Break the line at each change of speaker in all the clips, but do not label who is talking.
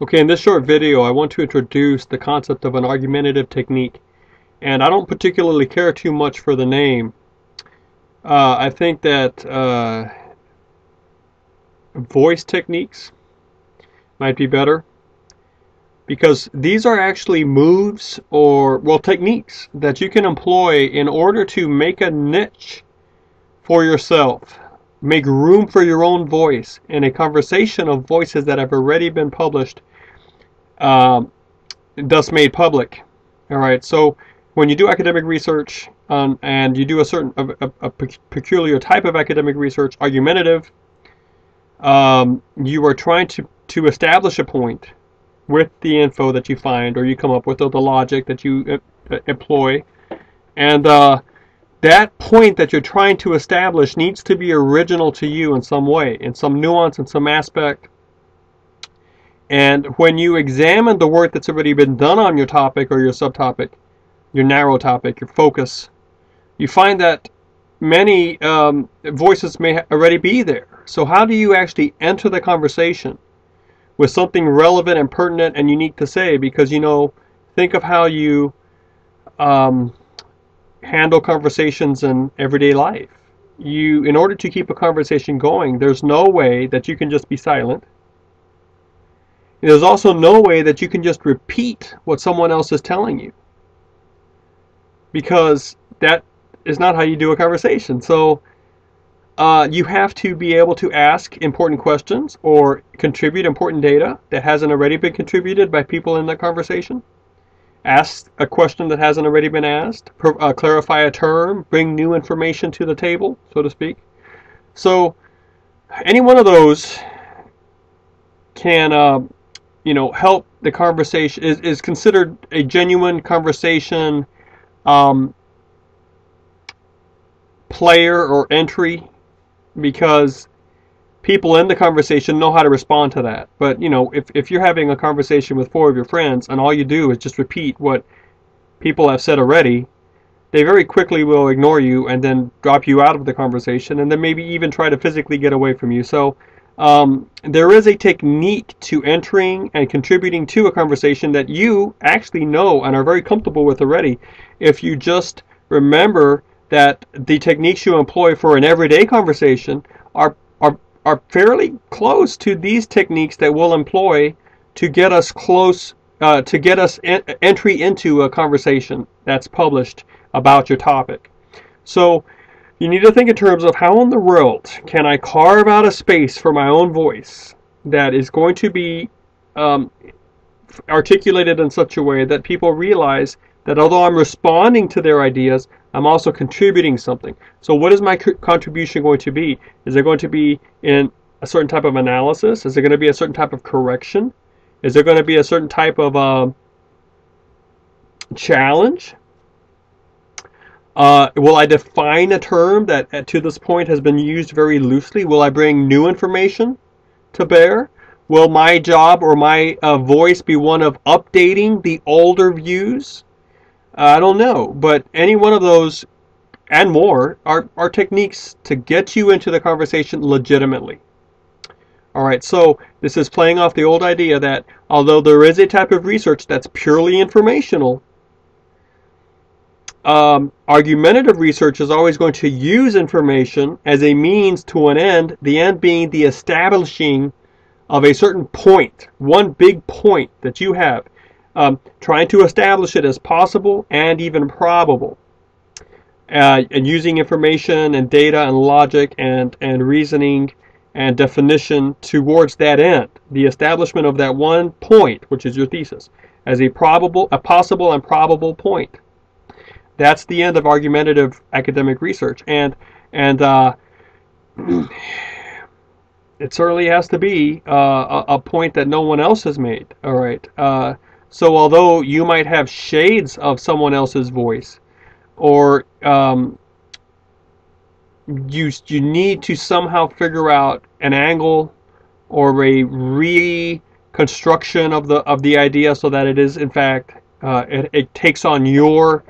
Okay, in this short video, I want to introduce the concept of an argumentative technique. And I don't particularly care too much for the name. I think that voice techniques might be better, because these are actually moves or, well, techniques that you can employ in order to make a niche for yourself, make room for your own voice in a conversation of voices that have already been published, thus made public. All right, so when you do academic research and you do a peculiar type of academic research, argumentative, you are trying to establish a point with the info that you find or you come up with, or the logic that you employ, and that point that you're trying to establish needs to be original to you in some way, in some nuance, in some aspect. And when you examine the work that's already been done on your topic or your subtopic, your narrow topic, your focus, you find that many voices may already be there. So how do you actually enter the conversation with something relevant and pertinent and unique to say? Because, you know, think of how you handle conversations in everyday life. In order to keep a conversation going, there's no way that you can just be silent. There's also no way that you can just repeat what someone else is telling you, because that is not how you do a conversation. So you have to be able to ask important questions or contribute important data that hasn't already been contributed by people in the conversation. Ask a question that hasn't already been asked. Clarify a term. Bring new information to the table, so to speak. So any one of those can help the conversation, is considered a genuine conversation player or entry, because people in the conversation know how to respond to that. But, you know, if you're having a conversation with 4 of your friends and all you do is just repeat what people have said already, they very quickly will ignore you and then drop you out of the conversation, and then maybe even try to physically get away from you. So there is a technique to entering and contributing to a conversation that you actually know and are very comfortable with already, if you just remember that the techniques you employ for an everyday conversation are fairly close to these techniques that we'll employ to get us close, to get us entry into a conversation that's published about your topic. So you need to think in terms of, how in the world can I carve out a space for my own voice that is going to be articulated in such a way that people realize that although I'm responding to their ideas, I'm also contributing something. So what is my contribution going to be? Is it going to be in a certain type of analysis? Is it going to be a certain type of correction? Is there going to be a certain type of challenge? Will I define a term that to this point has been used very loosely? Will I bring new information to bear? Will my job or my voice be one of updating the older views? I don't know, but any one of those and more are techniques to get you into the conversation legitimately. Alright, so this is playing off the old idea that although there is a type of research that's purely informational, argumentative research is always going to use information as a means to an end, the end being the establishing of a certain point, one big point that you have. Trying to establish it as possible and even probable, and using information and data and logic and reasoning and definition towards that end, the establishment of that one point, which is your thesis, as a possible and probable point. That's the end of argumentative academic research, and it certainly has to be a point that no one else has made. All right. So although you might have shades of someone else's voice, or you need to somehow figure out an angle or a reconstruction of the idea so that it is in fact it takes on your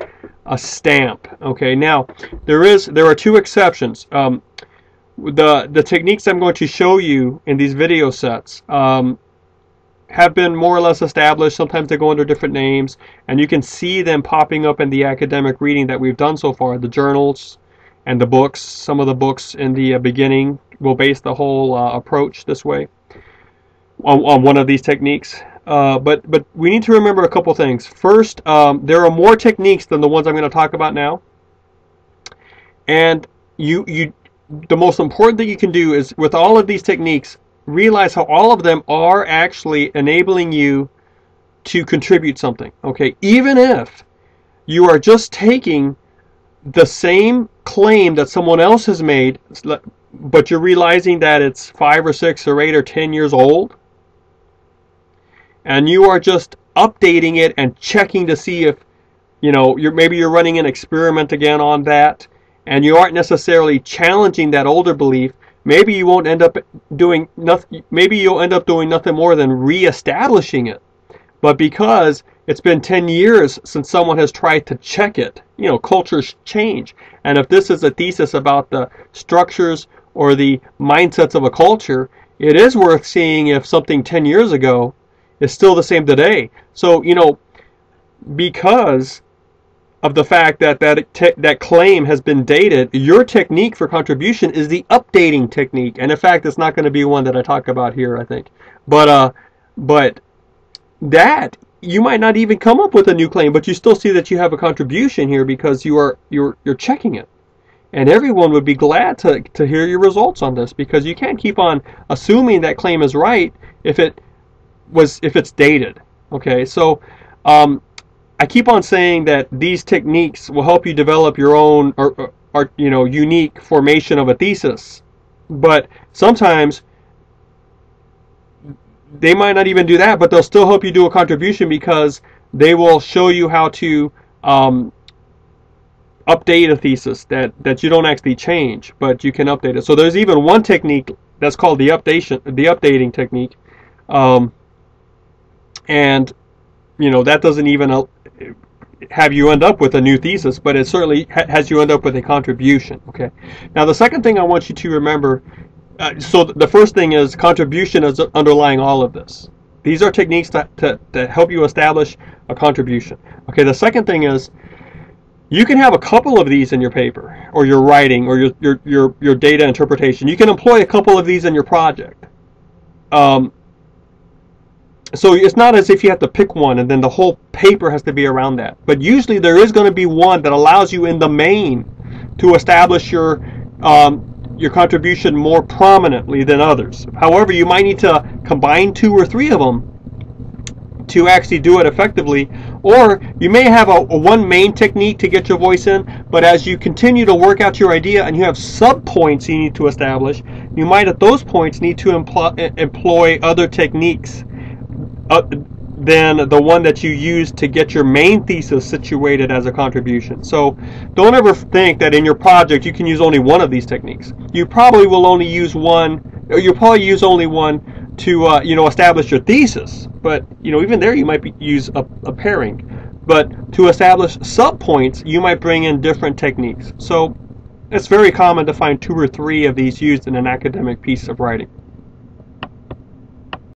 stamp. Okay. Now there are 2 exceptions. The techniques I'm going to show you in these video sets have been more or less established. Sometimes they go under different names, and you can see them popping up in the academic reading that we've done so far, the journals and the books. Some of the books in the beginning will base the whole approach this way on one of these techniques. But we need to remember a couple things. First, there are more techniques than the ones I'm going to talk about now. And the most important thing you can do is, with all of these techniques, realize how all of them are actually enabling you to contribute something. Okay, even if you are just taking the same claim that someone else has made, but you're realizing that it's 5 or 6 or 8 or 10 years old, and you are just updating it and checking to see if, you know, maybe you're running an experiment again on that, and you aren't necessarily challenging that older belief. Maybe you won't end up doing nothing. Maybe you'll end up doing nothing more than reestablishing it. But because it's been 10 years since someone has tried to check it, you know, cultures change. And if this is a thesis about the structures or the mindsets of a culture, it is worth seeing if something 10 years ago is still the same today. So, you know, because of the fact that that claim has been dated, your technique for contribution is the updating technique. And in fact, it's not going to be one that I talk about here, I think. But that, you might not even come up with a new claim, but you still see that you have a contribution here because you're checking it. And everyone would be glad to hear your results on this, because you can't keep on assuming that claim is right if it's dated. Okay, so I keep on saying that these techniques will help you develop your own or you know, unique formation of a thesis, but sometimes they might not even do that, but they'll still help you do a contribution, because they will show you how to update a thesis that you don't actually change, but you can update it. So there's even one technique that's called the updating technique, and you know, that doesn't even have you end up with a new thesis, but it certainly has you end up with a contribution. Okay. Now the second thing I want you to remember, so the first thing is contribution is underlying all of this. These are techniques to help you establish a contribution. Okay. The second thing is, you can have a couple of these in your paper or your writing or your data interpretation. You can employ a couple of these in your project. So it's not as if you have to pick one and then the whole paper has to be around that. But usually there is going to be one that allows you in the main to establish your contribution more prominently than others. However, you might need to combine 2 or 3 of them to actually do it effectively. Or you may have a one main technique to get your voice in, but as you continue to work out your idea and you have sub-points you need to establish, you might at those points need to employ other techniques than the one that you use to get your main thesis situated as a contribution. So don't ever think that in your project you can use only one of these techniques. You probably will only use one, or you'll probably use only one to you know, establish your thesis. But you know, even there you might use a pairing. But to establish sub-points, you might bring in different techniques. So it's very common to find 2 or 3 of these used in an academic piece of writing.